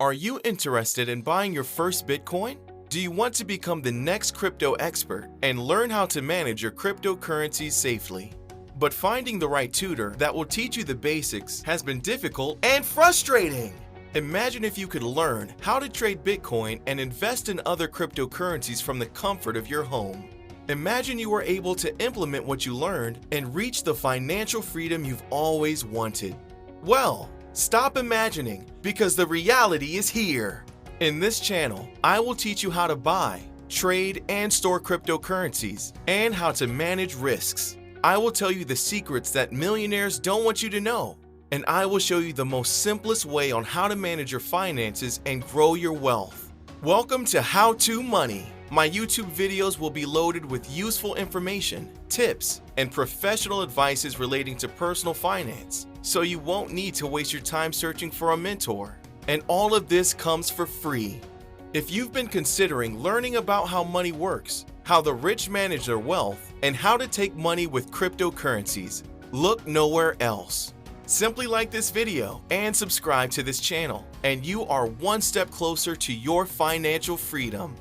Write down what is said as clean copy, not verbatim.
Are you interested in buying your first Bitcoin? Do you want to become the next crypto expert and learn how to manage your cryptocurrencies safely? But finding the right tutor that will teach you the basics has been difficult and frustrating. Imagine if you could learn how to trade Bitcoin and invest in other cryptocurrencies from the comfort of your home. Imagine you were able to implement what you learned and reach the financial freedom you've always wanted. Well, stop imagining, because the reality is here. In this channel, I will teach you how to buy, trade, and store cryptocurrencies, and how to manage risks. I will tell you the secrets that millionaires don't want you to know, and I will show you the most simplest way on how to manage your finances and grow your wealth. Welcome to How To Money. My YouTube videos will be loaded with useful information, tips, and professional advices relating to personal finance, so you won't need to waste your time searching for a mentor. And all of this comes for free. If you've been considering learning about how money works, how the rich manage their wealth, and how to take money with cryptocurrencies, look nowhere else. Simply like this video and subscribe to this channel, and you are one step closer to your financial freedom.